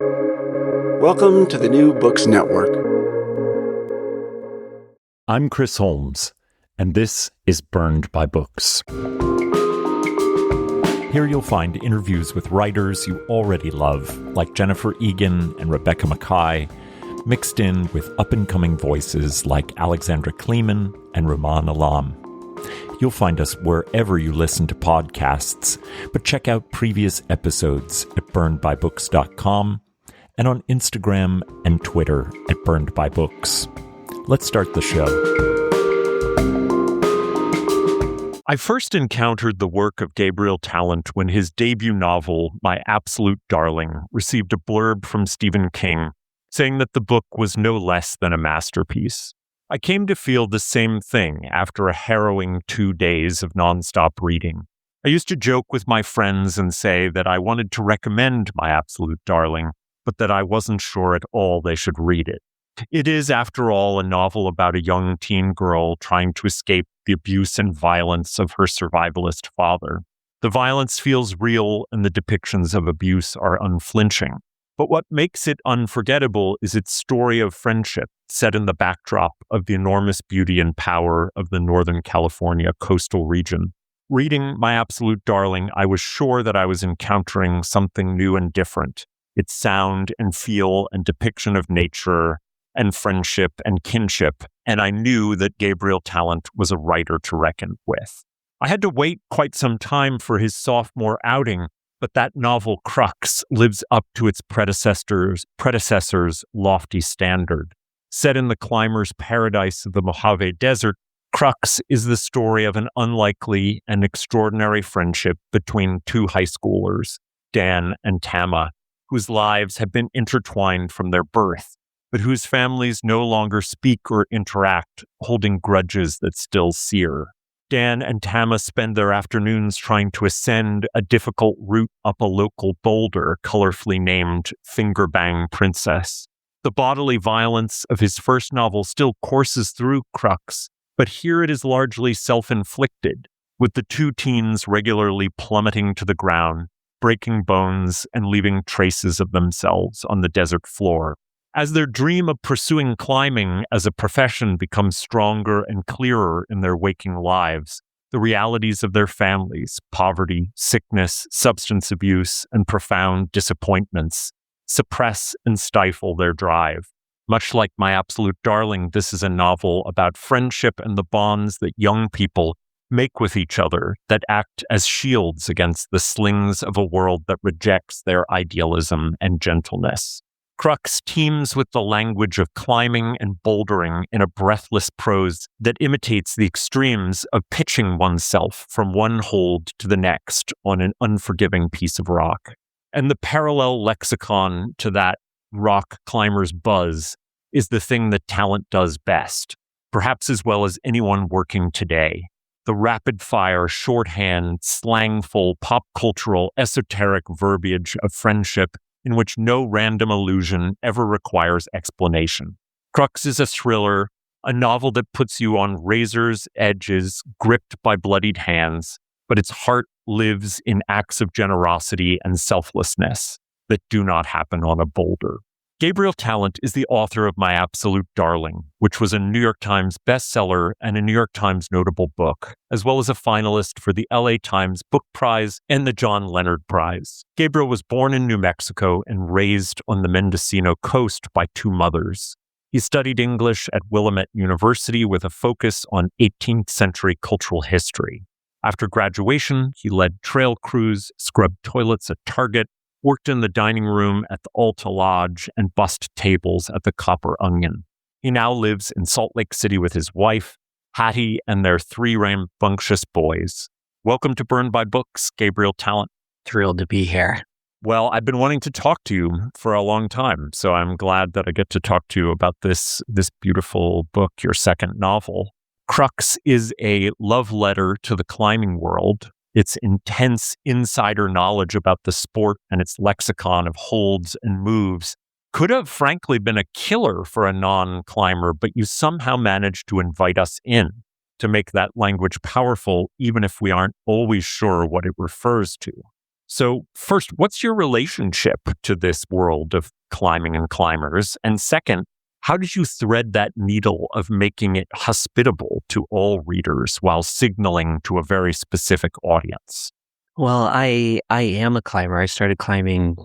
Welcome to the New Books Network. I'm Chris Holmes, and this is Burned by Books. Here you'll find interviews with writers you already love, like Jennifer Egan and Rebecca Mackay, mixed in with up-and-coming voices like Alexandra Kleeman and Rumaan Alam. You'll find us wherever you listen to podcasts, but check out previous episodes at burnedbybooks.com and on Instagram and Twitter at burnedbybooks. Let's start the show. I first encountered the work of Gabriel Tallent when his debut novel, My Absolute Darling, received a blurb from Stephen King saying that the book was no less than a masterpiece. I came to feel the same thing after a harrowing 2 days of nonstop reading. I used to joke with my friends and say that I wanted to recommend My Absolute Darling, but that I wasn't sure at all they should read it. It is, after all, a novel about a young teen girl trying to escape the abuse and violence of her survivalist father. The violence feels real and the depictions of abuse are unflinching. But what makes it unforgettable is its story of friendship set in the backdrop of the enormous beauty and power of the Northern California coastal region. Reading My Absolute Darling, I was sure that I was encountering something new and different. Its sound and feel and depiction of nature and friendship and kinship, and I knew that Gabriel Tallent was a writer to reckon with. I had to wait quite some time for his sophomore outing, but that novel Crux lives up to its predecessor's lofty standard. Set in the climber's paradise of the Mojave Desert, Crux is the story of an unlikely and extraordinary friendship between two high schoolers, Dan and Tama, whose lives have been intertwined from their birth, but whose families no longer speak or interact, holding grudges that still sear. Dan and Tama spend their afternoons trying to ascend a difficult route up a local boulder colorfully named Finger Bang Princess. The bodily violence of his first novel still courses through Crux, but here it is largely self-inflicted, with the two teens regularly plummeting to the ground, breaking bones and leaving traces of themselves on the desert floor. As their dream of pursuing climbing as a profession becomes stronger and clearer in their waking lives, the realities of their families, poverty, sickness, substance abuse, and profound disappointments suppress and stifle their drive. Much like My Absolute Darling, this is a novel about friendship and the bonds that young people make with each other that act as shields against the slings of a world that rejects their idealism and gentleness. Crux teems with the language of climbing and bouldering in a breathless prose that imitates the extremes of pitching oneself from one hold to the next on an unforgiving piece of rock. And the parallel lexicon to that rock climber's buzz is the thing that Tallent does best, perhaps as well as anyone working today. The rapid-fire, shorthand, slangful, pop-cultural, esoteric verbiage of friendship in which no random allusion ever requires explanation. Crux is a thriller, a novel that puts you on razor's edges, gripped by bloodied hands, but its heart lives in acts of generosity and selflessness that do not happen on a boulder. Gabriel Tallent is the author of My Absolute Darling, which was a New York Times bestseller and a New York Times notable book, as well as a finalist for the LA Times Book Prize and the John Leonard Prize. Gabriel was born in New Mexico and raised on the Mendocino coast by two mothers. He studied English at Willamette University with a focus on 18th-century cultural history. After graduation, he led trail crews, scrubbed toilets at Target, worked in the dining room at the Alta Lodge, and bussed tables at the Copper Onion. He now lives in Salt Lake City with his wife, Hattie, and their 3 rambunctious boys. Welcome to Burned by Books, Gabriel Tallent. Thrilled to be here. Well, I've been wanting to talk to you for a long time, so I'm glad that I get to talk to you about this beautiful book, your second novel. Crux is a love letter to the climbing world. Its intense insider knowledge about the sport and its lexicon of holds and moves could have frankly been a killer for a non-climber, but you somehow managed to invite us in to make that language powerful, even if we aren't always sure what it refers to. So first, what's your relationship to this world of climbing and climbers? And second, how did you thread that needle of making it hospitable to all readers while signaling to a very specific audience? Well, I am a climber. I started climbing.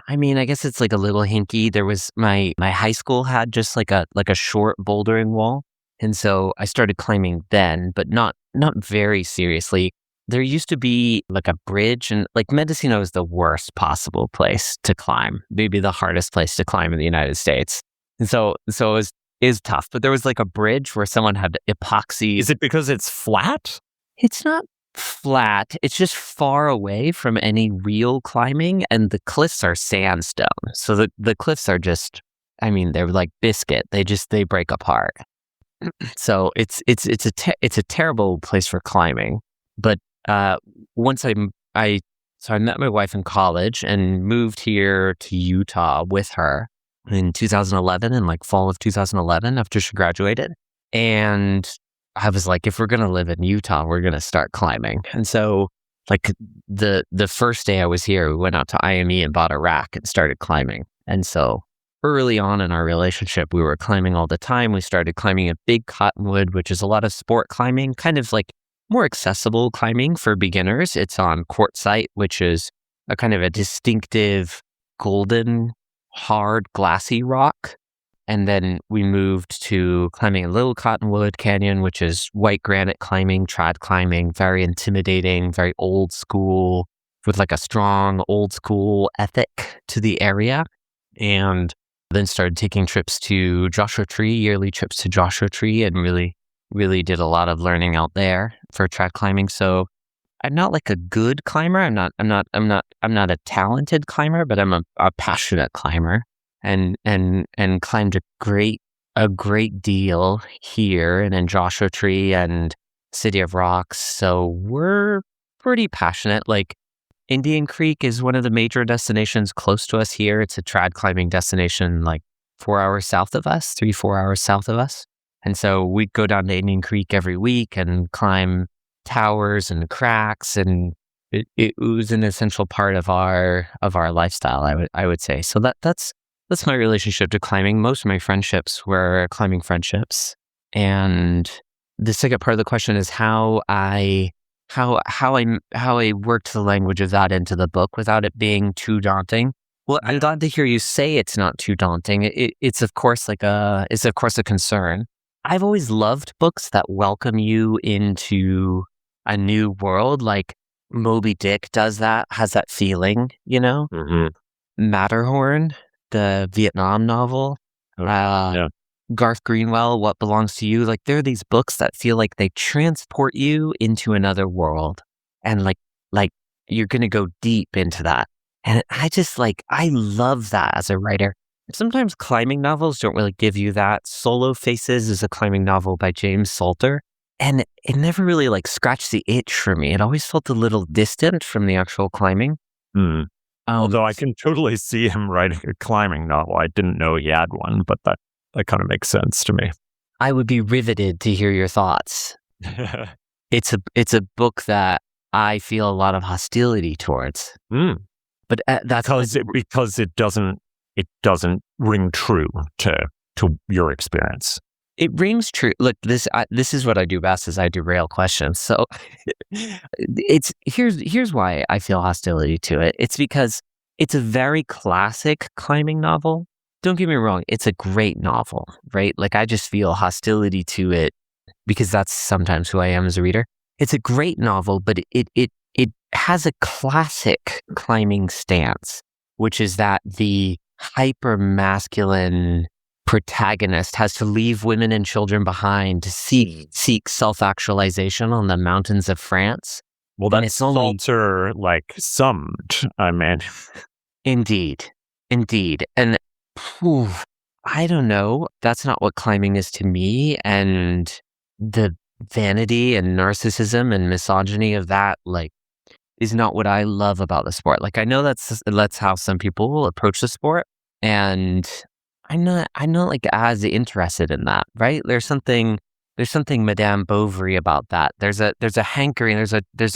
I mean, I guess it's like a little hinky. There was my high school had just like a short bouldering wall. And so I started climbing then, but not very seriously. There used to be like a bridge, and like Mendocino is the worst possible place to climb, maybe the hardest place to climb in the United States. And so is tough. But there was like a bridge where someone had epoxy. Is it because it's flat? It's not flat. It's just far away from any real climbing, and the cliffs are sandstone. So the cliffs are just, I mean, they're like biscuit. They break apart. So it's a terrible place for climbing. But once I met my wife in college and moved here to Utah with her in 2011, in like fall of 2011 after she graduated. And I was like, if we're going to live in Utah, we're going to start climbing. And so like the first day I was here, we went out to IME and bought a rack and started climbing. And so early on in our relationship, we were climbing all the time. We started climbing a big cottonwood, which is a lot of sport climbing, kind of like more accessible climbing for beginners. It's on quartzite, which is a kind of a distinctive golden, hard, glassy rock. And then we moved to climbing a little cottonwood canyon, which is white granite climbing, trad climbing, very intimidating, very old school, with like a strong old school ethic to the area. And then started taking trips to Joshua Tree, yearly trips to Joshua Tree, and really did a lot of learning out there for trad climbing. So I'm not like a good climber. I'm not a talented climber, but I'm a passionate climber, and climbed a great deal here and in Joshua Tree and City of Rocks. So we're pretty passionate. Like Indian Creek is one of the major destinations close to us here. It's a trad climbing destination like 4 hours south of us, 3-4 hours south of us. And so we'd go down to Indian Creek every week and climb towers and cracks, and it was an essential part of our lifestyle, I would say. So that's my relationship to climbing. Most of my friendships were climbing friendships. And the second part of the question is how I worked the language of that into the book without it being too daunting. Well, I'm glad to hear you say it's not too daunting. It's of course a concern. I've always loved books that welcome you into a new world. Like Moby Dick does that, has that feeling, you know? Mm-hmm. Matterhorn, the Vietnam novel, Garth Greenwell, What Belongs to You. Like there are these books that feel like they transport you into another world, and like you're going to go deep into that. And I love that as a writer. Sometimes climbing novels don't really give you that. Solo Faces is a climbing novel by James Salter, and it never really like scratched the itch for me. It always felt a little distant from the actual climbing. Although I can totally see him writing a climbing novel. I didn't know he had one, but that kind of makes sense to me. I would be riveted to hear your thoughts. It's a book that I feel a lot of hostility towards. But that's because it doesn't ring true to your experience. It rings true. Look, this is what I do best, is I derail questions. So here's why I feel hostility to it. It's because it's a very classic climbing novel. Don't get me wrong, it's a great novel, right? Like I just feel hostility to it because that's sometimes who I am as a reader. It's a great novel, but it has a classic climbing stance, which is that the hyper masculine protagonist has to leave women and children behind to seek self-actualization on the mountains of France. Well, that's Salter like summed, I mean. Indeed. And I don't know. That's not what climbing is to me. And the vanity and narcissism and misogyny of that, like, is not what I love about the sport. Like, I know that's how some people will approach the sport, and I'm not like as interested in that, right? There's something Madame Bovary about that. There's a hankering. There's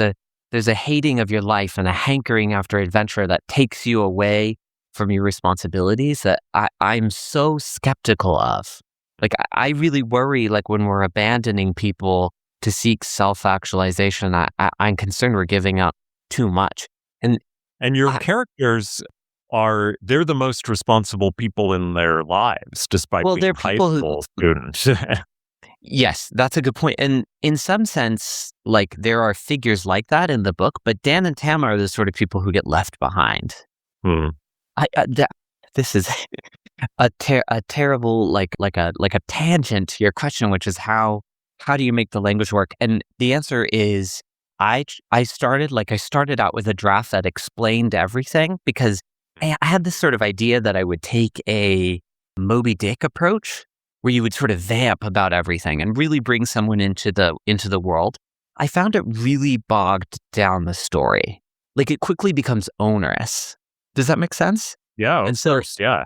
there's a hating of your life and a hankering after adventure that takes you away from your responsibilities that I'm so skeptical of. Like, I really worry, like, when we're abandoning people to seek self-actualization, I'm concerned we're giving up too much. And your characters they're the most responsible people in their lives, despite being they're high people school students. Yes, that's a good point. And in some sense, like, there are figures like that in the book, but Dan and Tam are the sort of people who get left behind. This is a terrible, like a tangent to your question, which is how do you make the language work? And the answer is I started out with a draft that explained everything, because I had this sort of idea that I would take a Moby Dick approach, where you would sort of vamp about everything and really bring someone into the world. I found it really bogged down the story. Like, it quickly becomes onerous. Does that make sense? Yeah, of course, yeah.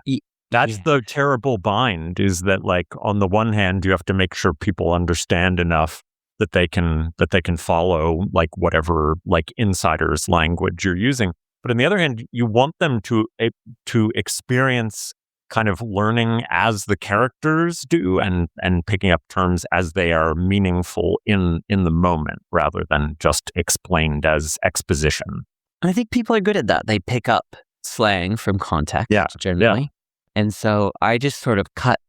That's the terrible bind, is that, like, on the one hand, you have to make sure people understand enough that they can follow, like, whatever, like, insider's language you're using. But on the other hand, you want them to experience kind of learning as the characters do, and picking up terms as they are meaningful in the moment, rather than just explained as exposition. And I think people are good at that. They pick up slang from context, generally. Yeah. And so I just sort of cut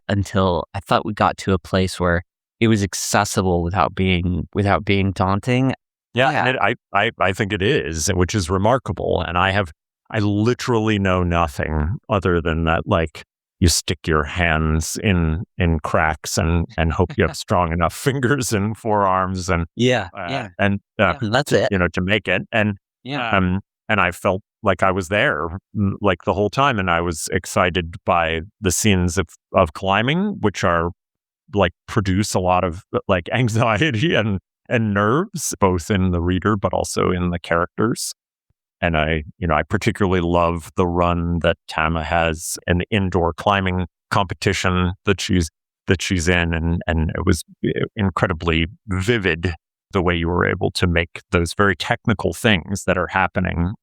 until I thought we got to a place where it was accessible without being daunting. Yeah. And I think it is, which is remarkable. And I literally know nothing other than that, like, you stick your hands in cracks and hope you have strong enough fingers and forearms and that's it, to make it. And I felt like I was there, like, the whole time, and I was excited by the scenes of climbing, which are, like, produce a lot of, like, anxiety and nerves, both in the reader but also in the characters. And I particularly love the run that Tama has, an indoor climbing competition that she's in, and it was incredibly vivid the way you were able to make those very technical things that are happening,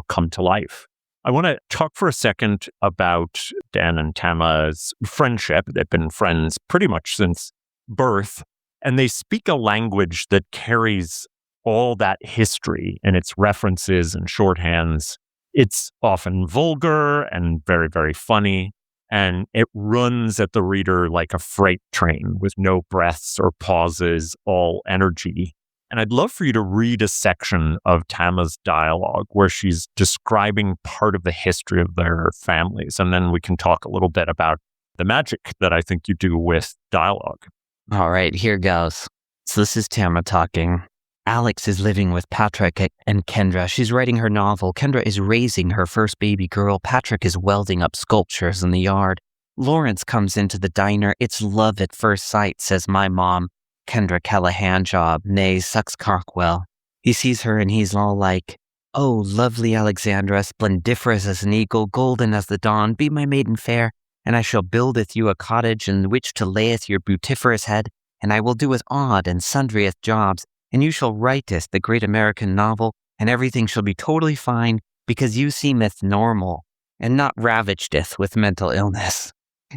come to life. I want to talk for a second about Dan and Tama's friendship. They've been friends pretty much since birth, and they speak a language that carries all that history in its references and shorthands. It's often vulgar and very, very funny, and it runs at the reader like a freight train with no breaths or pauses, all energy. And I'd love for you to read a section of Tama's dialogue where she's describing part of the history of their families, and then we can talk a little bit about the magic that I think you do with dialogue. All right, here goes. So this is Tama talking. Alex is living with Patrick and Kendra. She's writing her novel. Kendra is raising her first baby girl. Patrick is welding up sculptures in the yard. Lawrence comes into the diner. It's love at first sight, says my mom. Kendra Callahan job, nay, sucks Cockwell. He sees her and he's all like, "Oh, lovely Alexandra, splendiferous as an eagle, golden as the dawn, be my maiden fair, and I shall buildeth you a cottage in which to layeth your beautiferous head, and I will doeth odd and sundriest jobs, and you shall writeth the great American novel, and everything shall be totally fine, because you seemeth normal, and not ravagedeth with mental illness."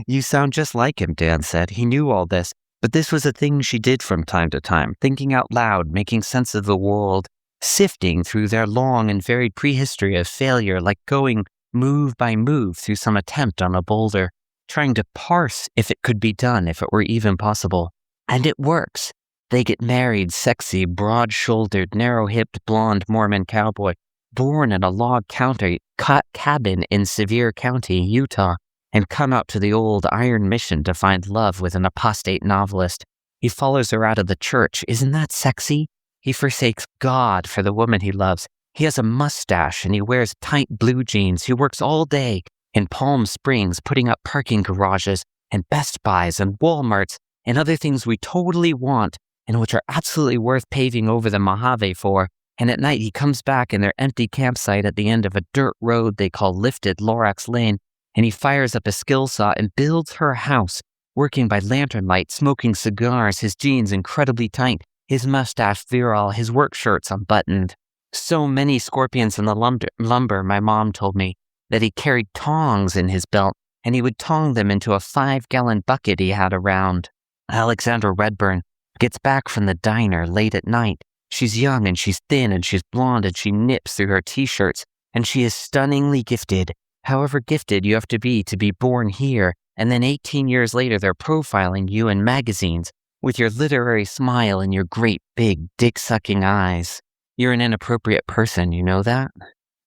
You sound just like him, Dan said. He knew all this, but this was a thing she did from time to time, thinking out loud, making sense of the world, sifting through their long and varied prehistory of failure, like going move by move through some attempt on a boulder, trying to parse if it could be done, if it were even possible. And it works. They get married, sexy, broad-shouldered, narrow-hipped, blonde Mormon cowboy, born in a log cabin in Sevier County, Utah, and come out to the old iron mission to find love with an apostate novelist. He follows her out of the church. Isn't that sexy? He forsakes God for the woman he loves. He has a mustache and he wears tight blue jeans. He works all day in Palm Springs, putting up parking garages and Best Buys and Walmarts and other things we totally want and which are absolutely worth paving over the Mojave for. And at night he comes back in their empty campsite at the end of a dirt road they call Lifted Lorax Lane, and he fires up a skill saw and builds her a house, working by lantern light, smoking cigars, his jeans incredibly tight. his mustache virile, his work shirts unbuttoned. So many scorpions in the lumber, my mom told me, that he carried tongs in his belt, and he would tong them into a 5-gallon bucket he had around. Alexandra Redburn gets back from the diner late at night. She's young and she's thin and she's blonde and she nips through her t-shirts, and she is stunningly gifted. However gifted you have to be born here, and then 18 years later they're profiling you in magazines with your literary smile and your great big dick-sucking eyes. You're an inappropriate person, you know that?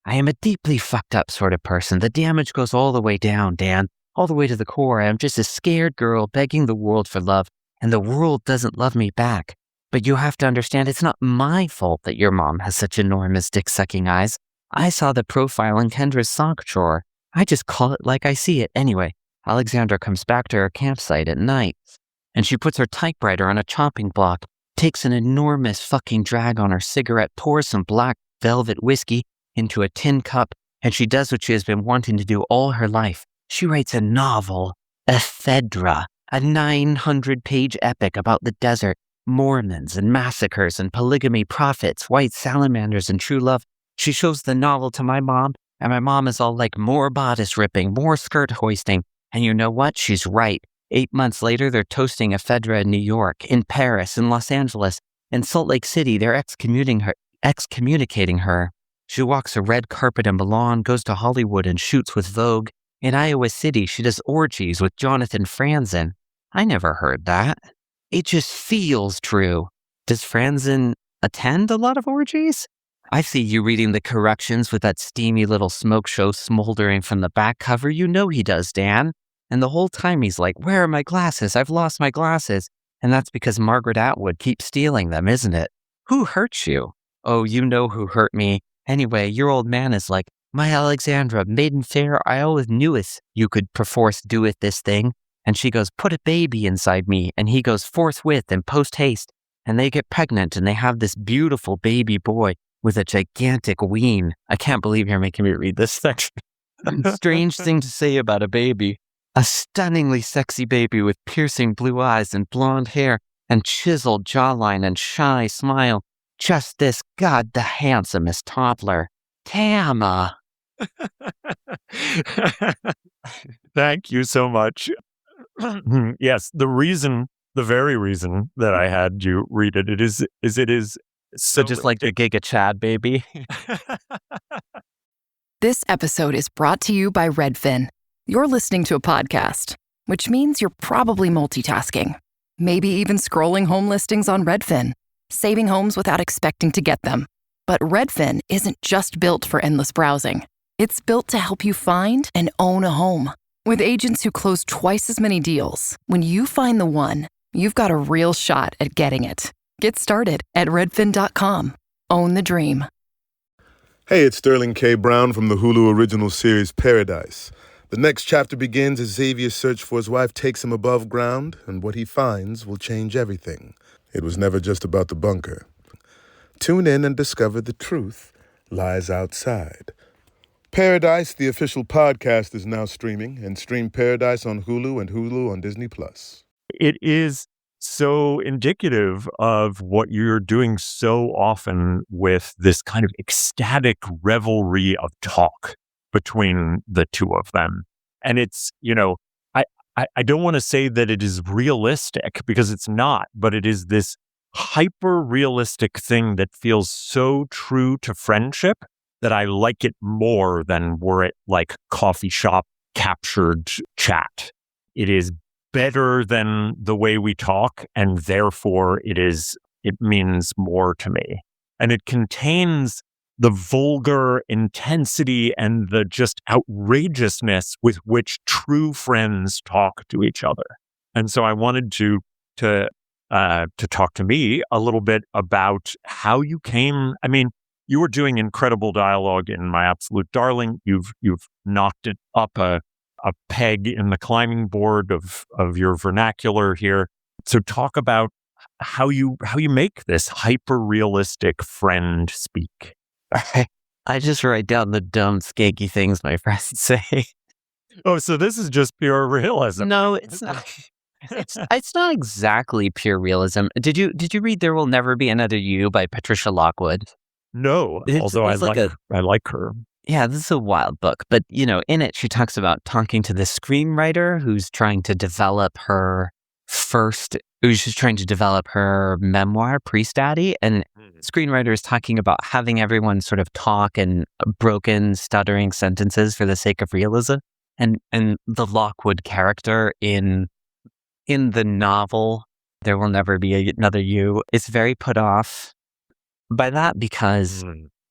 I am a deeply fucked up sort of person. The damage goes all the way down, Dan, all the way to the core. I am just a scared girl begging the world for love, and the world doesn't love me back. But you have to understand, it's not my fault that your mom has such enormous dick-sucking eyes. I saw the profile in Kendra's sock drawer. I just call it like I see it. Anyway, Alexandra comes back to her campsite at night, and she puts her typewriter on a chopping block, takes an enormous fucking drag on her cigarette, pours some black velvet whiskey into a tin cup, and she does what she has been wanting to do all her life. She writes a novel, Ephedra, a 900-page epic about the desert, Mormons and massacres and polygamy, prophets, white salamanders and true love. She shows the novel to my mom, and my mom is all like, more bodice ripping, more skirt hoisting. And you know what? She's right. 8 months later, they're toasting Ephedra in New York, in Paris, in Los Angeles, in Salt Lake City. They're excommunicating her. She walks a red carpet in Milan, goes to Hollywood and shoots with Vogue. In Iowa City, she does orgies with Jonathan Franzen. I never heard that. It just feels true. Does Franzen attend a lot of orgies? I see you reading the corrections with that steamy little smoke show smoldering from the back cover. You know he does, Dan. And the whole time he's like, where are my glasses? I've lost my glasses. And that's because Margaret Atwood keeps stealing them, isn't it? Who hurt you? Oh, you know who hurt me. Anyway, your old man is like, my Alexandra, maiden fair, I always kneweth you could perforce doeth this thing. And she goes, put a baby inside me. And he goes forthwith and post haste. And they get pregnant and they have this beautiful baby boy with a gigantic ween. I can't believe you're making me read this section. Strange thing to say about a baby. A stunningly sexy baby with piercing blue eyes and blonde hair and chiseled jawline and shy smile. Just this, God, the handsomest toddler. Tama. Thank you so much. Yes, the very reason that I had you read it, it is So just like the Giga Chad baby. This episode is brought to you by Redfin. You're listening to a podcast, which means you're probably multitasking. Maybe even scrolling home listings on Redfin, saving homes without expecting to get them. But Redfin isn't just built for endless browsing. It's built to help you find and own a home. With agents who close twice as many deals, when you find the one, you've got a real shot at getting it. Get started at redfin.com. Own the dream. Hey, it's Sterling K. Brown from the Hulu original series Paradise. The next chapter begins as Xavier's search for his wife takes him above ground, and what he finds will change everything. It was never just about the bunker. Tune in and discover the truth lies outside. Paradise, the official podcast, is now streaming, and stream Paradise on Hulu and Hulu on Disney+. It is so indicative of what you're doing so often with this kind of ecstatic revelry of talk between the two of them. And it's, I don't want to say that it is realistic because it's not, but it is this hyper realistic thing that feels so true to friendship that I like it more than were it like coffee shop captured chat. It is better than the way we talk, and therefore it means more to me. And it contains the vulgar intensity and the just outrageousness with which true friends talk to each other. And so I wanted to talk to me a little bit about how you came. I mean, you were doing incredible dialogue in My Absolute Darling. You've knocked it up a peg in the climbing board of your vernacular here. So talk about how you make this hyper realistic friend speak. I just write down the dumb, skanky things my friends say. Oh, so this is just pure realism. No, it's not. It's not exactly pure realism. Did you read There Will Never Be Another You by Patricia Lockwood? No, although I like her. Yeah, this is a wild book, but in it she talks about talking to the screenwriter who's trying to develop her memoir, Priest Daddy, and screenwriter is talking about having everyone sort of talk in broken, stuttering sentences for the sake of realism, and the Lockwood character in the novel There Will Never Be Another You is very put off by that because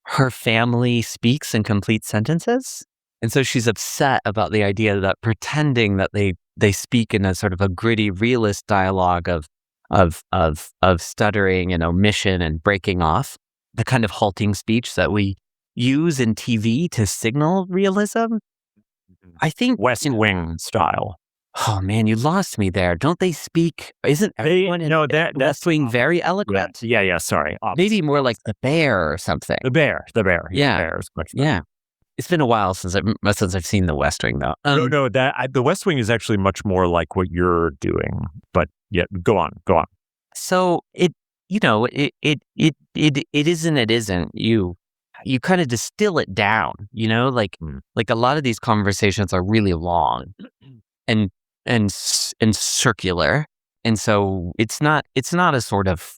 her family speaks in complete sentences. And so she's upset about the idea that pretending that they speak in a sort of a gritty, realist dialogue of stuttering and omission and breaking off, the kind of halting speech that we use in TV to signal realism. I think West Wing style. Oh man, you lost me there. Don't they speak? Isn't everyone in West Wing very eloquent? Yeah. Sorry, Maybe more like the Bear or something. The Bear. Yeah, The Bear is much better. Yeah. It's been a while since I've seen the West Wing though. No, the West Wing is actually much more like what you're doing. But yeah, go on. So it isn't. It isn't. You kind of distill it down. Like a lot of these conversations are really long and circular, and so it's not a sort of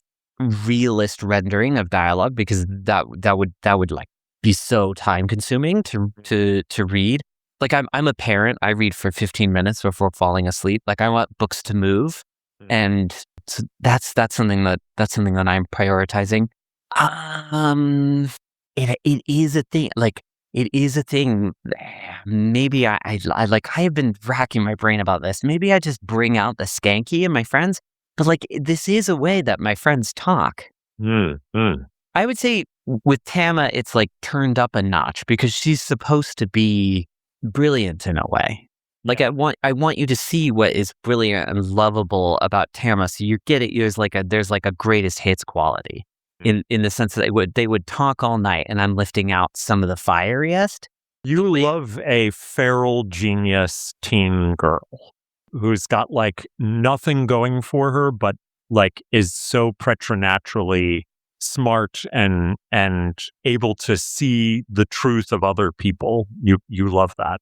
realist rendering of dialogue because that would like be so time consuming to read. Like I'm a parent. I read for 15 minutes before falling asleep. Like I want books to move, and so that's something that I'm prioritizing. It is a thing. Like it is a thing. Maybe I have been racking my brain about this. Maybe I just bring out the skanky in my friends, but like this is a way that my friends talk. I would say with Tama, it's like turned up a notch because she's supposed to be brilliant in a way. Like I want you to see what is brilliant and lovable about Tama, so you get it. There's like a greatest hits quality in the sense that they would talk all night, and I'm lifting out some of the fieriest. You love a feral genius teen girl who's got like nothing going for her, but like is so preternaturally smart and able to see the truth of other people. You love that.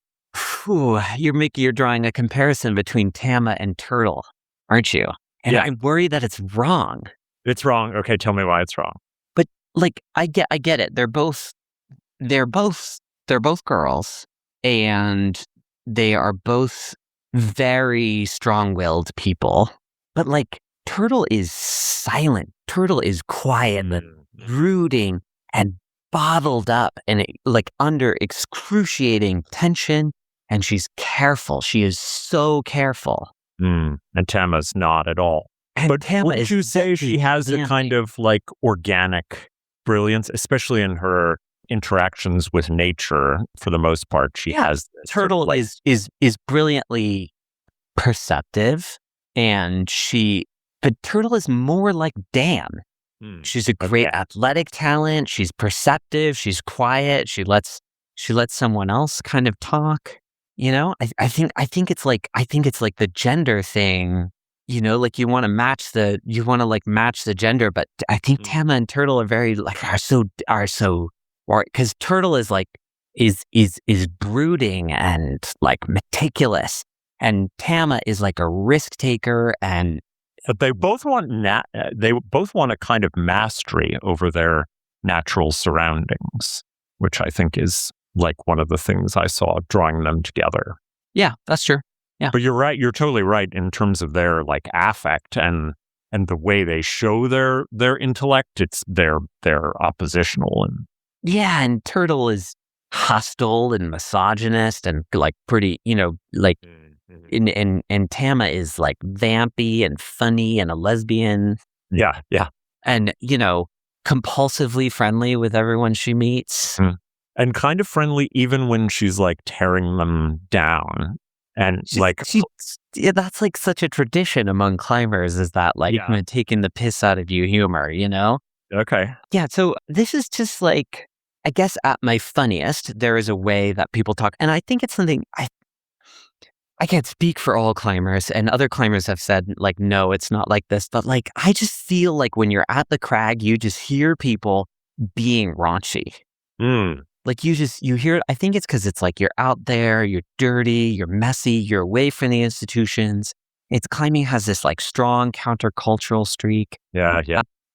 You're drawing a comparison between Tama and Turtle, aren't you? And Yeah. I'm worried that it's wrong. It's wrong. Okay, tell me why it's wrong. But like I get it. They're both girls, and they are both very strong-willed people. But like Turtle is silent. Turtle is quiet and brooding and bottled up and like under excruciating tension. And she's careful. She is so careful. And Tama's not at all. And But Tama wouldn't is you say she has a yeah. kind of like organic brilliance, especially in her interactions with nature? For the most part, she Yeah, has this sort of, Turtle like, is brilliantly perceptive, but Turtle is more like Dan. She's a great athletic talent. She's perceptive. She's quiet. She lets someone else kind of talk. I think it's like the gender thing. Like you want to match the gender, but I think Tama and Turtle are very like are so because Turtle is like is brooding and like meticulous, and Tama is like a risk taker, and But they both want a kind of mastery over their natural surroundings, which I think is like one of the things I saw drawing them together. yeah, that's true. Yeah. But you're right. You're totally right in terms of their like affect and the way they show their intellect. It's they're oppositional and Yeah, and Turtle is hostile and misogynist and like pretty, like and Tama is like vampy and funny and a lesbian yeah. and compulsively friendly with everyone she meets. And kind of friendly even when she's like tearing them down. And That's like such a tradition among climbers, is that like taking the piss out of you humor, Okay. Yeah, so this is just like, I guess at my funniest, there is a way that people talk. And I think it's something, I can't speak for all climbers, and other climbers have said, like, no, it's not like this. But like, I just feel like when you're at the crag, you just hear people being raunchy. Like you hear, I think it's because it's like you're out there, you're dirty, you're messy, you're away from the institutions. Climbing has this like strong countercultural streak. Yeah.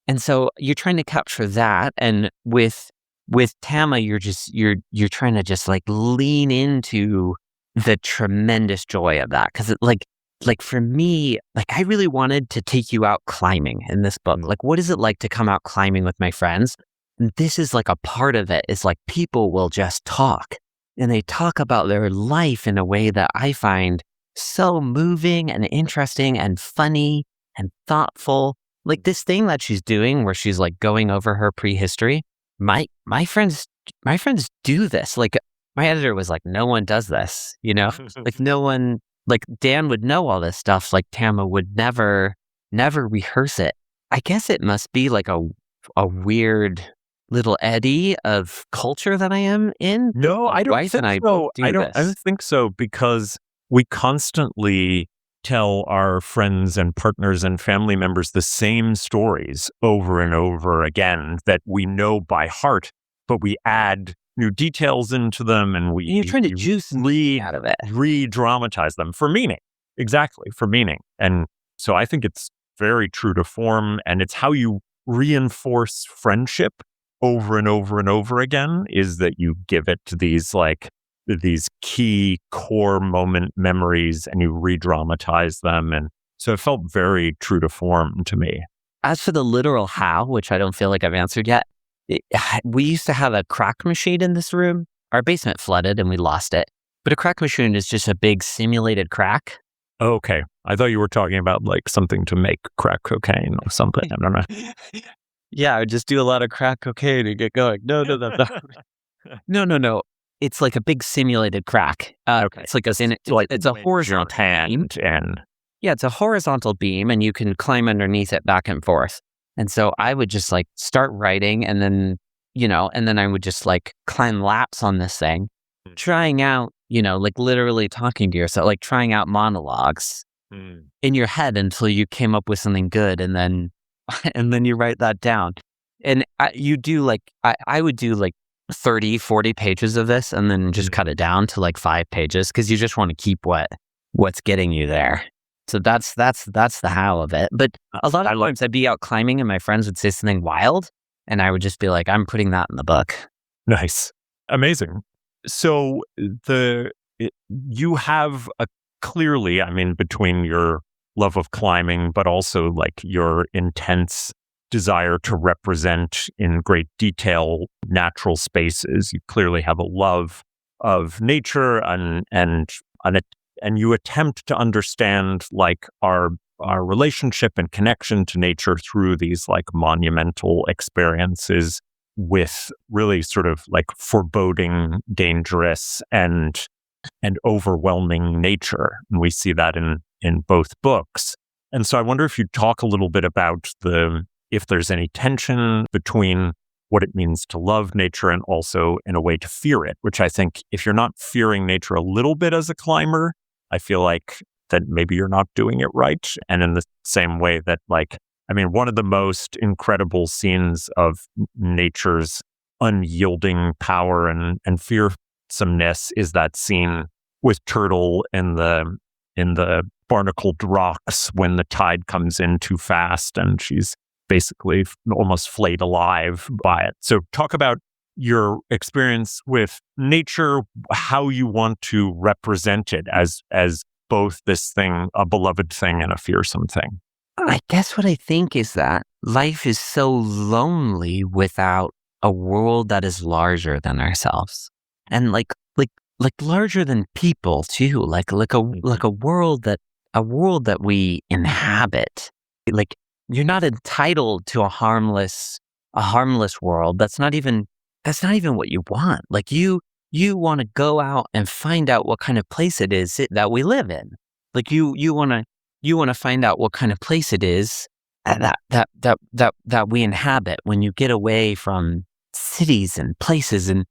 And so you're trying to capture that. And with Tama, you're trying to just like lean into the tremendous joy of that. Cause like for me, like I really wanted to take you out climbing in this book. Like, what is it like to come out climbing with my friends? And this is like a part of it. Is like people will just talk, and they talk about their life in a way that I find so moving and interesting and funny and thoughtful. Like this thing that she's doing where she's like going over her prehistory. My friends do this. Like my editor was like, no one does this, like no one, like Dan would know all this stuff. Like Tama would never rehearse it. I guess it must be like a weird little eddy of culture that I am in. No, I don't think so. I don't think so, because we constantly tell our friends and partners and family members the same stories over and over again that we know by heart, but we add new details into them, and you're trying to juice out of it, re-dramatize them for meaning. Exactly, for meaning. And so I think it's very true to form, and it's how you reinforce friendship over and over and over again, is that you give it to these key core moment memories and you re-dramatize them. And so it felt very true to form to me. As for the literal how, which I don't feel like I've answered yet, we used to have a crack machine in this room. Our basement flooded and we lost it. But a crack machine is just a big simulated crack. Okay. I thought you were talking about like something to make crack cocaine or something. I don't know. Yeah, I would just do a lot of crack cocaine to get going. No. No. It's like a big simulated crack. Okay. It's like it's a horizontal beam. Yeah, it's a horizontal beam, and you can climb underneath it back and forth. And so I would just like start writing, and then I would just like climb laps on this thing, trying out, like literally talking to yourself, like trying out monologues in your head until you came up with something good, and then you write that down. And I would do like 30, 40 pages of this, and then just cut it down to like 5 pages, because you just want to keep what's getting you there. So that's the how of it. But a lot of times I'd be out climbing and my friends would say something wild, and I would just be like, I'm putting that in the book. Nice. Amazing. So you have clearly, I mean, between your love of climbing, but also like your intense desire to represent in great detail natural spaces, you clearly have a love of nature, and you attempt to understand like our relationship and connection to nature through these like monumental experiences with really sort of like foreboding, dangerous, and overwhelming nature. And we see that in both books. And so I wonder if you'd talk a little bit about if there's any tension between what it means to love nature and also in a way to fear it, which I think if you're not fearing nature a little bit as a climber, I feel like that maybe you're not doing it right. And in the same way that like, I mean, one of the most incredible scenes of nature's unyielding power and fearsomeness is that scene with Turtle in the barnacled rocks when the tide comes in too fast and she's basically almost flayed alive by it. So talk about your experience with nature, how you want to represent it as both this thing, a beloved thing and a fearsome thing. I guess what I think is that life is so lonely without a world that is larger than ourselves, and like larger than people too, like a world that we inhabit. Like you're not entitled to a harmless world. That's not even what you want. Like you want to go out and find out what kind of place it is that we live in. Like you want to find out what kind of place it is that we inhabit when you get away from cities and places and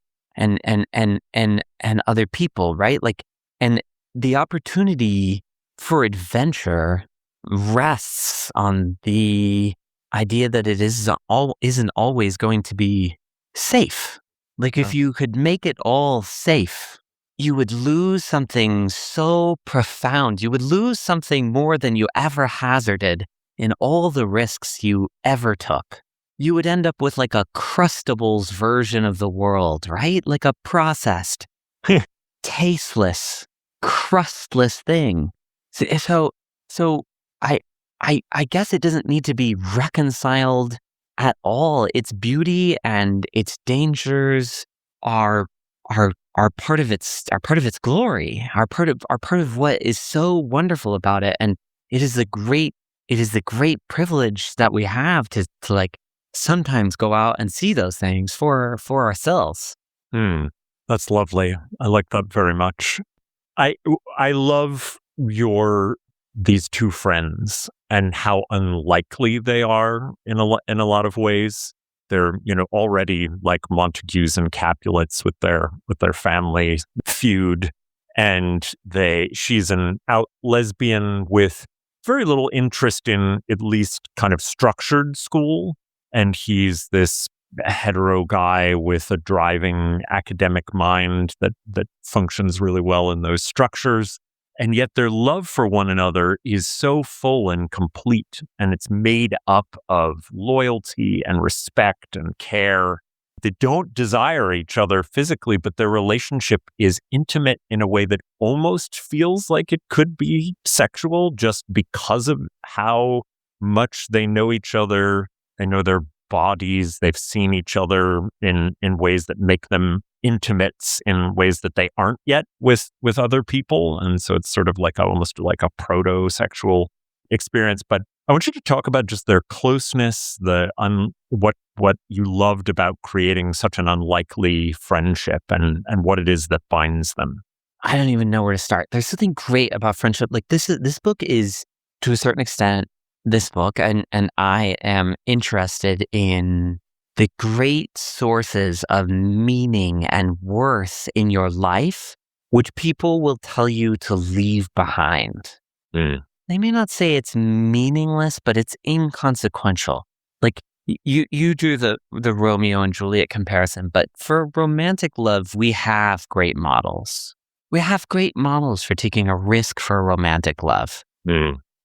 other people, right? Like, and the opportunity for adventure rests on the idea that it isn't always going to be safe. Like if you could make it all safe, you would lose something so profound. You would lose something more than you ever hazarded in all the risks you ever took. You would end up with like a Crustables version of the world, right? Like a processed, tasteless, crustless thing. So I guess it doesn't need to be reconciled at all. Its beauty and its dangers are part of its glory, are part of what is so wonderful about it. And it is the great privilege that we have to like sometimes go out and see those things for ourselves. That's lovely. I like that very much. I love these two friends and how unlikely they are in a lot of ways. They're, already like Montagues and Capulets with their family feud, and she's an out lesbian with very little interest in at least kind of structured school, and he's this hetero guy with a driving academic mind that functions really well in those structures. And yet their love for one another is so full and complete, and it's made up of loyalty and respect and care. They don't desire each other physically, but their relationship is intimate in a way that almost feels like it could be sexual just because of how much they know each other. They know their bodies. They've seen each other in ways that make them intimates in ways that they aren't yet with other people. And so it's sort of like almost like a proto-sexual experience. But I want you to talk about just their closeness, what you loved about creating such an unlikely friendship and what it is that binds them. I don't even know where to start. There's something great about friendship. Like this book is, to a certain extent, this book, and I am interested in the great sources of meaning and worth in your life, which people will tell you to leave behind. They may not say it's meaningless, but it's inconsequential. Like you drew the Romeo and Juliet comparison, but for romantic love, we have great models. We have great models for taking a risk for a romantic love,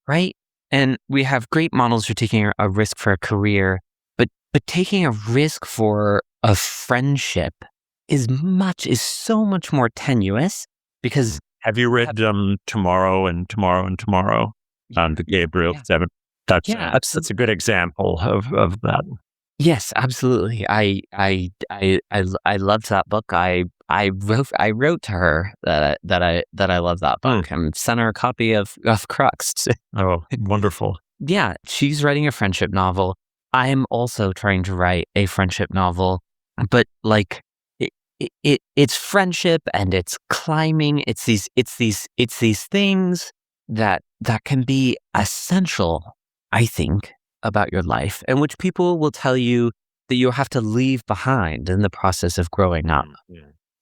right? And we have great models for taking a risk for a career. But taking a risk for a friendship is so much more tenuous because... Have you read Tomorrow and Tomorrow and Tomorrow? The Gabriel Tallent. That's a good example of that. Yes, absolutely. I loved that book. I wrote to her that I love that book and sent her a copy of Crux. Oh, wonderful. Yeah, she's writing a friendship novel. I'm also trying to write a friendship novel, but like it's friendship and it's climbing. It's these things that can be essential, I think, about your life, and which people will tell you that you have to leave behind in the process of growing up.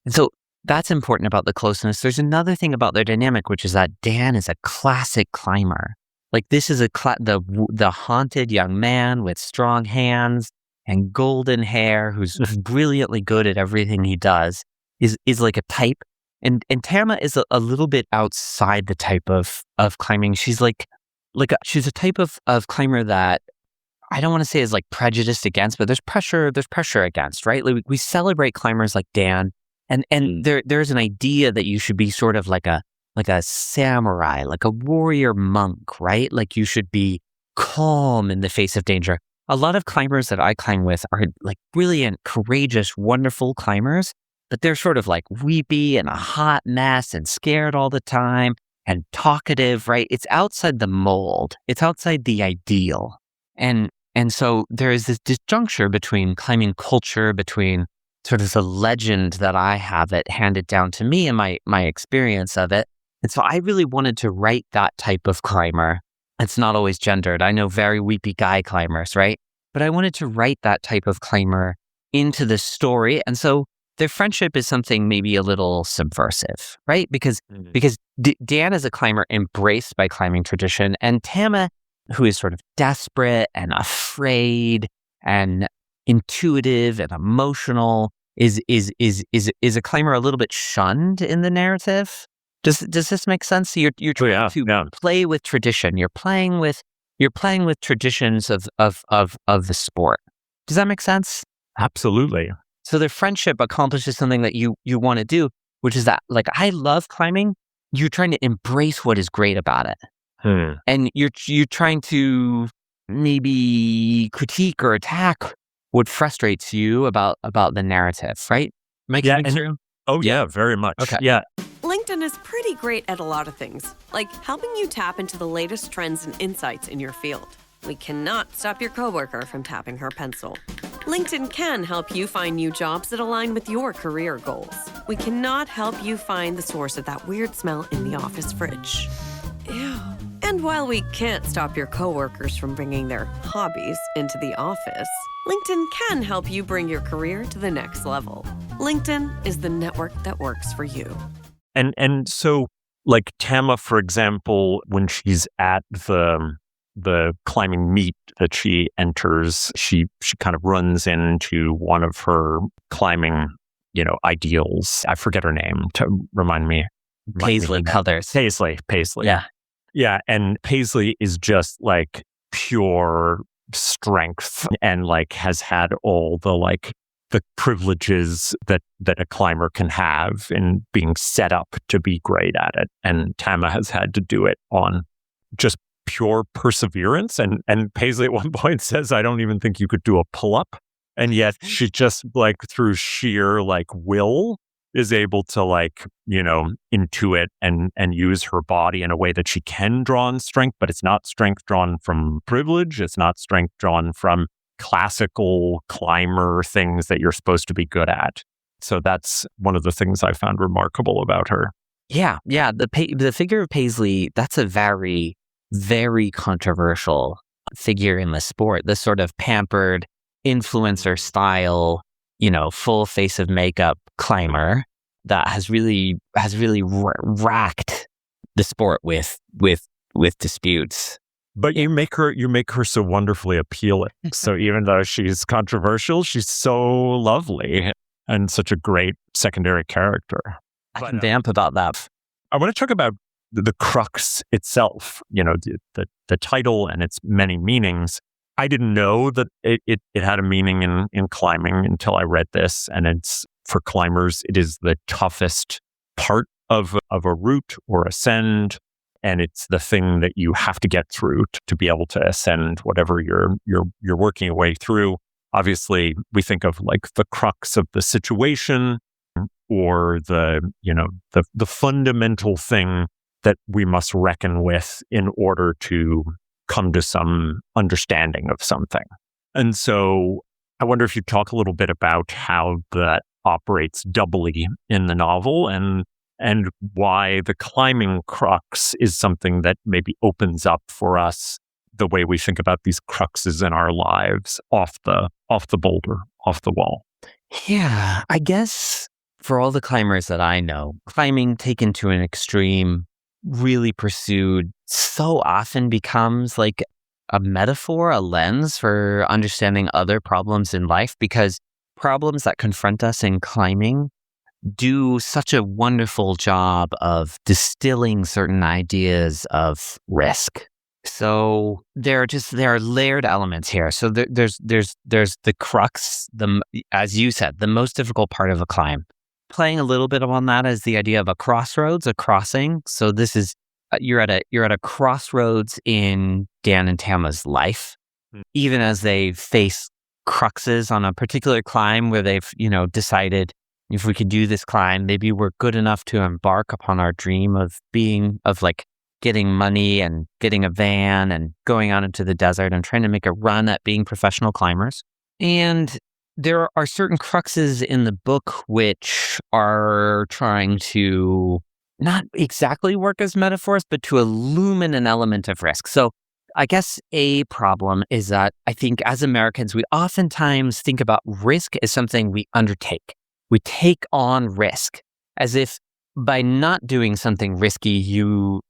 And so that's important about the closeness. There's another thing about their dynamic, which is that Dan is a classic climber. Like this is the haunted young man with strong hands and golden hair who's brilliantly good at everything he does is like a type. And Tama is a little bit outside the type of climbing. She's she's a type of climber that I don't want to say is like prejudiced against, but there's pressure against, right? Like we celebrate climbers like Dan, and there's an idea that you should be sort of like a samurai, like a warrior monk, right? Like you should be calm in the face of danger. A lot of climbers that I climb with are like brilliant, courageous, wonderful climbers, but they're sort of like weepy and a hot mess and scared all the time and talkative, right? It's outside the mold. It's outside the ideal. And so there is this disjuncture between climbing culture, between sort of the legend that I have it handed down to me and my experience of it. And so I really wanted to write that type of climber. It's not always gendered. I know very weepy guy climbers, right? But I wanted to write that type of climber into the story. And so their friendship is something maybe a little subversive, right? Because Dan is a climber embraced by climbing tradition, and Tama, who is sort of desperate and afraid and intuitive and emotional, is a climber a little bit shunned in the narrative. Does this make sense? You're trying to play with tradition. You're playing with traditions of the sport. Does that make sense? Absolutely. So their friendship accomplishes something that you want to do, which is that, like, I love climbing. You're trying to embrace what is great about it, and you're trying to maybe critique or attack what frustrates you about the narrative, right? Making true? Oh yeah, very much. Okay. Yeah. LinkedIn is pretty great at a lot of things, like helping you tap into the latest trends and insights in your field. We cannot stop your coworker from tapping her pencil. LinkedIn can help you find new jobs that align with your career goals. We cannot help you find the source of that weird smell in the office fridge. Ew. And while we can't stop your coworkers from bringing their hobbies into the office, LinkedIn can help you bring your career to the next level. LinkedIn is the network that works for you. And so, like Tama, for example, when she's at the climbing meet that she enters, she kind of runs into one of her climbing, ideals. I forget her name, to remind me. Paisley Colors. Paisley. Yeah. Yeah, and Paisley is just like pure strength and like has had all the privileges that a climber can have in being set up to be great at it. And Tama has had to do it on just pure perseverance. And Paisley at one point says, I don't even think you could do a pull-up. And yet she just through sheer will is able to intuit and use her body in a way that she can draw on strength, but it's not strength drawn from privilege. It's not strength drawn from classical climber things that you're supposed to be good at. So that's one of the things I found remarkable about her. Yeah. The figure of Paisley, that's a very, very controversial figure in the sport. The sort of pampered influencer style, full face of makeup climber that has really racked the sport with disputes. But you make her so wonderfully appealing. So even though she's controversial, she's so lovely and such a great secondary character. I can vamp about that. I want to talk about the crux itself, the title and its many meanings. I didn't know that it had a meaning in climbing until I read this. And it's, for climbers, it is the toughest part of a route or ascend. And it's the thing that you have to get through to be able to ascend whatever you're working your way through. Obviously, we think of the crux of the situation or the fundamental thing that we must reckon with in order to come to some understanding of something. And so I wonder if you talk a little bit about how that operates doubly in the novel and why the climbing crux is something that maybe opens up for us the way we think about these cruxes in our lives off the boulder, off the wall. Yeah, I guess for all the climbers that I know, climbing taken to an extreme, really pursued, so often becomes like a metaphor, a lens for understanding other problems in life, because problems that confront us in climbing do such a wonderful job of distilling certain ideas of risk. So there are layered elements here. So there's the crux, as you said, the most difficult part of a climb. Playing a little bit on that is the idea of a crossroads, a crossing. So this is you're at a crossroads in Dan and Tama's life, even as they face cruxes on a particular climb where they've decided, if we could do this climb, maybe we're good enough to embark upon our dream of getting money and getting a van and going out into the desert and trying to make a run at being professional climbers. And there are certain cruxes in the book which are trying to not exactly work as metaphors, but to illumine an element of risk. So I guess a problem is that I think as Americans, we oftentimes think about risk as something we undertake. We take on risk as if by not doing something risky, you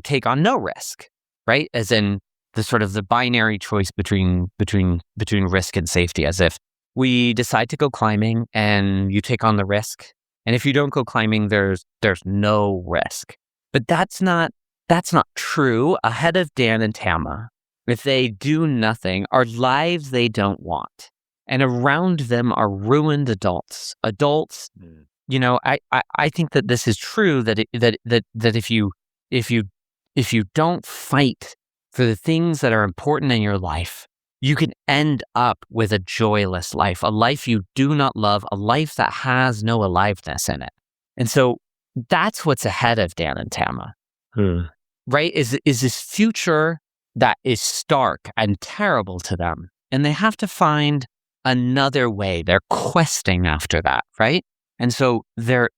take on no risk, right? As in the sort of the binary choice between risk and safety, as if we decide to go climbing and you take on the risk. And if you don't go climbing, there's no risk. But that's not true. Ahead of Dan and Tama, if they do nothing, are lives they don't want. And around them are ruined adults. I think that this is true, that if you don't fight for the things that are important in your life, you can end up with a joyless life, a life you do not love, a life that has no aliveness in it. And so that's what's ahead of Dan and Tama, right? Is this future that is stark and terrible to them. And they have to find another way. They're questing after that, right? And so they're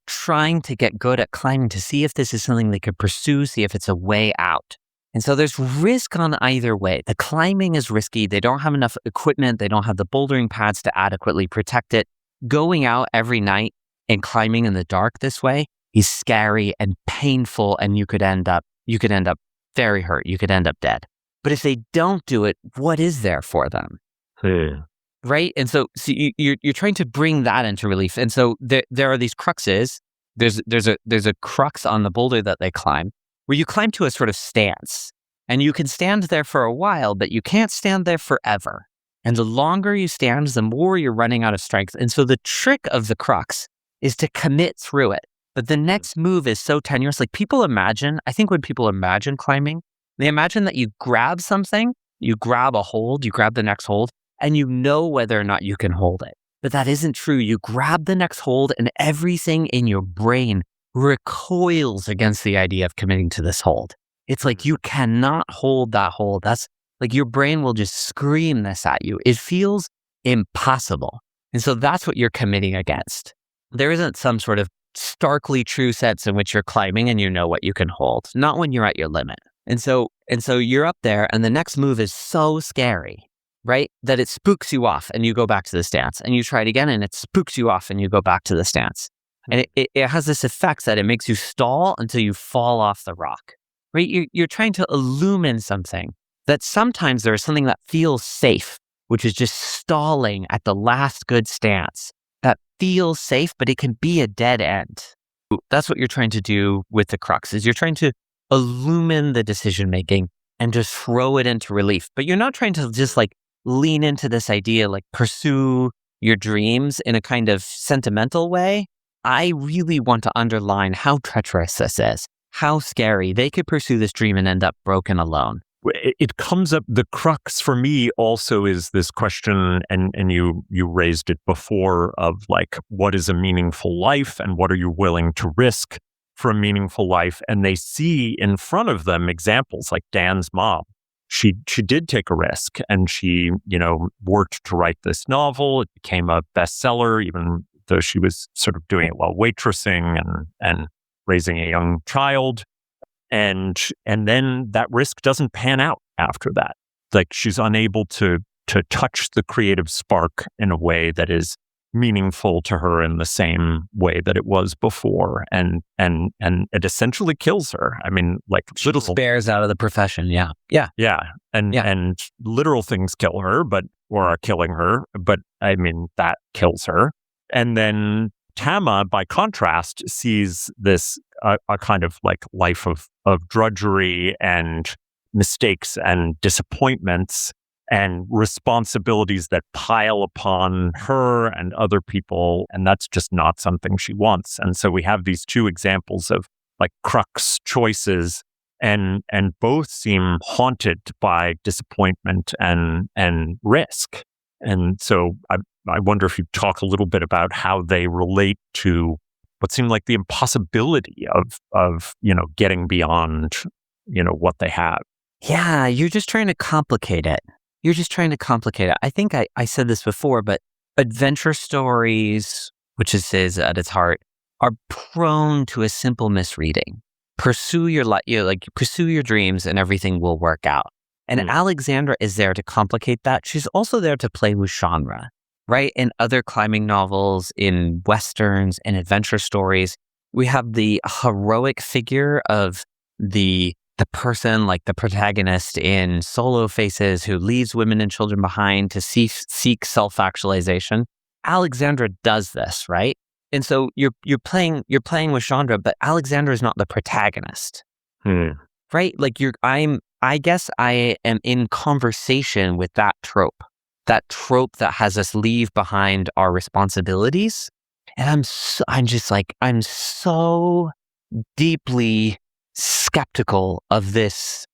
trying to get good at climbing to see if this is something they could pursue, see if it's a way out. And so there's risk on either way. The climbing is risky. They don't have enough equipment. They don't have the bouldering pads to adequately protect it. Going out every night and climbing in the dark this way is scary and painful, and you could end up very hurt. You could end up dead. But if they don't do it, what is there for them? Right? And so you're trying to bring that into relief. And so there are these cruxes. There's a crux on the boulder that they climb, where you climb to a sort of stance. And you can stand there for a while, but you can't stand there forever. And the longer you stand, the more you're running out of strength. And so the trick of the crux is to commit through it. But the next move is so tenuous. Like I think when people imagine climbing, they imagine that you grab something, you grab a hold, you grab the next hold, and you know whether or not you can hold it. But that isn't true. You grab the next hold and everything in your brain recoils against the idea of committing to this hold. It's like you cannot hold that hold. That's like your brain will just scream this at you. It feels impossible. And so that's what you're committing against. There isn't some sort of starkly true sense in which you're climbing and you know what you can hold. Not when you're at your limit. And so you're up there and the next move is so scary, right? That it spooks you off and you go back to the stance, and you try it again and it spooks you off and you go back to the stance. And it has this effect that it makes you stall until you fall off the rock, right? You're trying to illumine something that sometimes there is something that feels safe, which is just stalling at the last good stance. That feels safe, but it can be a dead end. That's what you're trying to do with the crux, is you're trying to illumine the decision-making and just throw it into relief. But you're not trying to just like lean into this idea, like pursue your dreams in a kind of sentimental way. I really want to underline how treacherous this is, how scary. They could pursue this dream and end up broken alone. It comes up, the crux for me also is this question, and you raised it before, of like, what is a meaningful life and what are you willing to risk for a meaningful life? And they see in front of them examples like Dan's mom. She did take a risk, and she, worked to write this novel. It became a bestseller, even though she was sort of doing it while waitressing and raising a young child. And then that risk doesn't pan out after that. Like, she's unable to touch the creative spark in a way that is meaningful to her in the same way that it was before. And it essentially kills her. I mean, like, she spares out of the profession. Yeah. And literal things kill her, or are killing her. But I mean, that kills her. And then Tama, by contrast, sees this a kind of like life of drudgery and mistakes and disappointments and responsibilities that pile upon her and other people. And that's just not something she wants. And so we have these two examples of like crux choices, and both seem haunted by disappointment and risk. And so I wonder if you'd talk a little bit about how they relate to what seemed like the impossibility of getting beyond, what they have. Yeah, you're just trying to complicate it. I think I said this before, but adventure stories, which is at its heart, are prone to a simple misreading. Pursue your pursue your dreams and everything will work out. And Alexandra is there to complicate that. She's also there to play with genre, right? In other climbing novels, in Westerns and adventure stories, we have the heroic figure of the person, like the protagonist in Solo Faces, who leaves women and children behind to seek self-actualization. Alexandra does this, right? And so you're playing with genre, but Alexandra is not the protagonist, right? Like I guess I am in conversation with that trope that has us leave behind our responsibilities, and I'm so deeply skeptical of this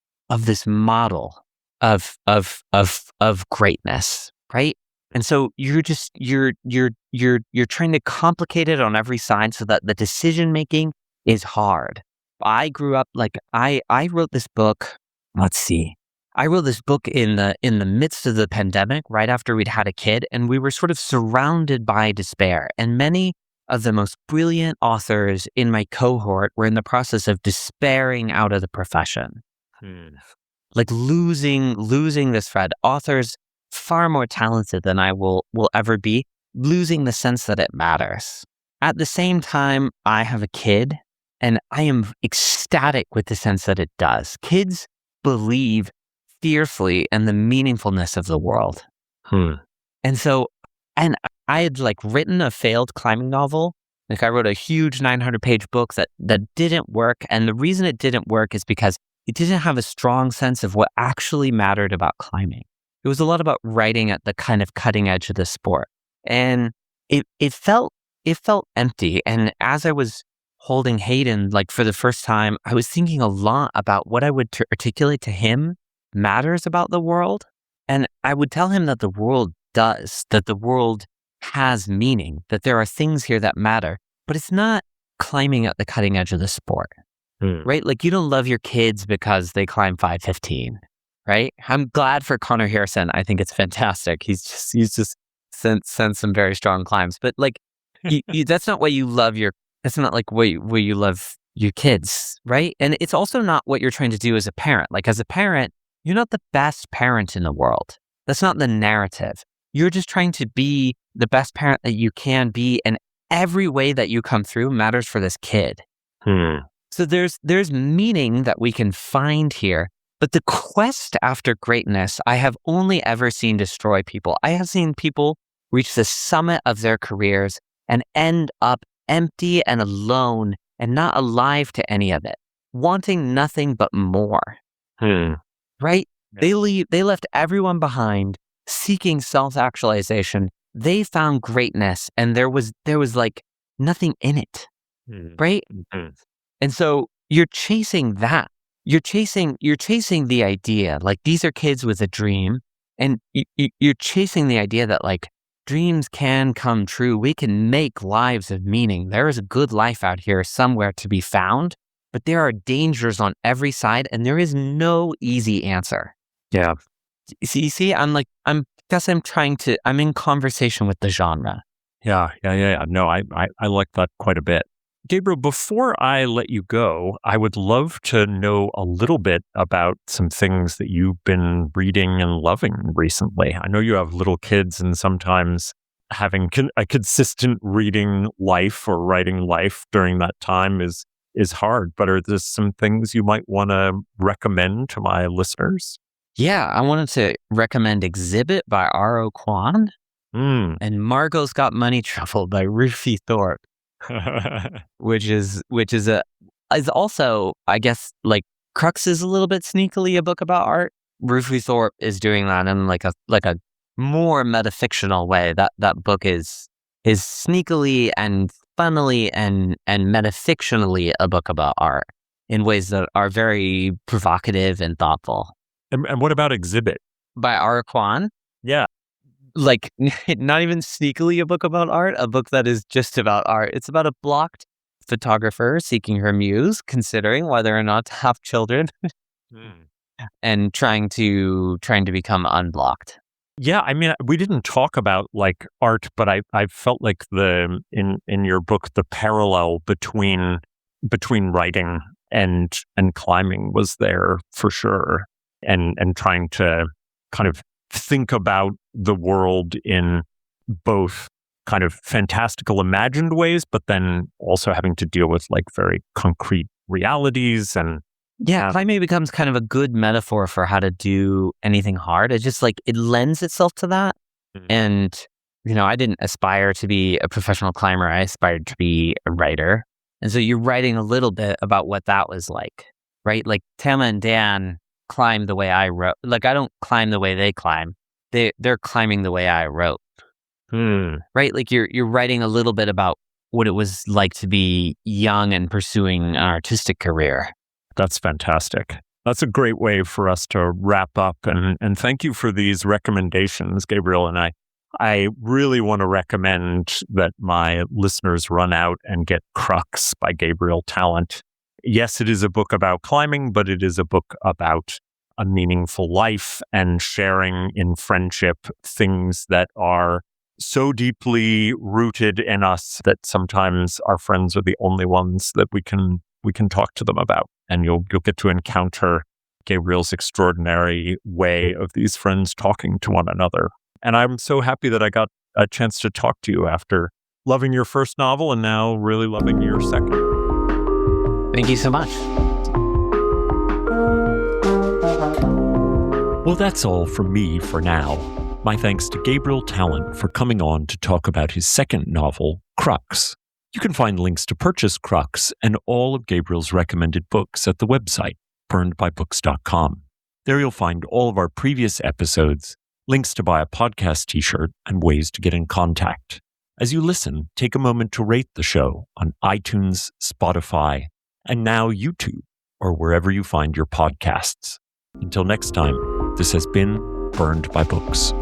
model of greatness, right? And so you're trying to complicate it on every side so that the decision making is hard. I grew up I wrote this book. Let's see. I wrote this book in the midst of the pandemic, right after we'd had a kid, and we were sort of surrounded by despair. And many of the most brilliant authors in my cohort were in the process of despairing out of the profession, like losing this thread. Authors far more talented than I will ever be, losing the sense that it matters. At the same time, I have a kid, and I am ecstatic with the sense that it does. Kids believe fiercely in the meaningfulness of the world. And so, and I had written a failed climbing novel. I wrote a huge 900-page book that didn't work. And the reason it didn't work is because it didn't have a strong sense of what actually mattered about climbing. It was a lot about writing at the kind of cutting edge of the sport. And it felt empty. And as I was holding Hayden, for the first time, I was thinking a lot about what I would articulate to him matters about the world. And I would tell him that the world does, that the world has meaning, that there are things here that matter, but it's not climbing at the cutting edge of the sport, right? You don't love your kids because they climb 515, right? I'm glad for Connor Harrison. I think it's fantastic. He's just sent some very strong climbs, but that's not what you love that's not what you love your kids, right? And it's also not what you're trying to do as a parent. As a parent, you're not the best parent in the world. That's not the narrative. You're just trying to be the best parent that you can be, and every way that you come through matters for this kid. So there's meaning that we can find here, but the quest after greatness, I have only ever seen destroy people. I have seen people reach the summit of their careers and end up empty and alone and not alive to any of it, wanting nothing but more. Right? Yeah. They left everyone behind, seeking self-actualization. They found greatness, and there was nothing in it. Right? And so you're chasing that. You're chasing the idea, these are kids with a dream, and you're chasing the idea that dreams can come true. We can make lives of meaning. There is a good life out here somewhere to be found, but there are dangers on every side, and there is no easy answer. Yeah. See, I'm in conversation with the genre. Yeah. No, I like that quite a bit. Gabriel, before I let you go, I would love to know a little bit about some things that you've been reading and loving recently. I know you have little kids, and sometimes having a consistent reading life or writing life during that time is hard. But are there some things you might want to recommend to my listeners? Yeah, I wanted to recommend Exhibit by R.O. Kwon and Margot's Got Money Trouble by Ruthie Thorpe. which is also, I guess, Crux is a little bit sneakily a book about art. Ruthie Thorpe is doing that in a more metafictional way. That book is sneakily and funnily and metafictionally a book about art in ways that are very provocative and thoughtful. And what about Exhibit by R. Kwon? Yeah. Not even sneakily a book about art, a book that is just about art. It's about a blocked photographer seeking her muse, considering whether or not to have children, and trying to become unblocked. Yeah, I mean, we didn't talk about art, but I felt like in your book, the parallel between writing and climbing was there for sure, and trying to kind of think about the world in both kind of fantastical imagined ways, but then also having to deal with like very concrete realities. And yeah, climbing becomes kind of a good metaphor for how to do anything hard. It's just like it lends itself to that. And, I didn't aspire to be a professional climber. I aspired to be a writer. And so you're writing a little bit about what that was like, right? Like Tama and Dan climb the way I wrote. Like I don't climb the way they climb. They're climbing the way I wrote. Right? Like you're writing a little bit about what it was like to be young and pursuing an artistic career. That's fantastic. That's a great way for us to wrap up. And thank you for these recommendations, Gabriel. And I really want to recommend that my listeners run out and get Crux by Gabriel Tallent. Yes, it is a book about climbing, but it is a book about a meaningful life and sharing in friendship things that are so deeply rooted in us that sometimes our friends are the only ones that we can talk to them about. And you'll get to encounter Gabriel's extraordinary way of these friends talking to one another. And I'm so happy that I got a chance to talk to you after loving your first novel and now really loving your second. Thank you so much. Well, that's all from me for now. My thanks to Gabriel Tallent for coming on to talk about his second novel, Crux. You can find links to purchase Crux and all of Gabriel's recommended books at the website, burnedbybooks.com. There you'll find all of our previous episodes, links to buy a podcast t-shirt, and ways to get in contact. As you listen, take a moment to rate the show on iTunes, Spotify, and now YouTube, or wherever you find your podcasts. Until next time, this has been Burned by Books.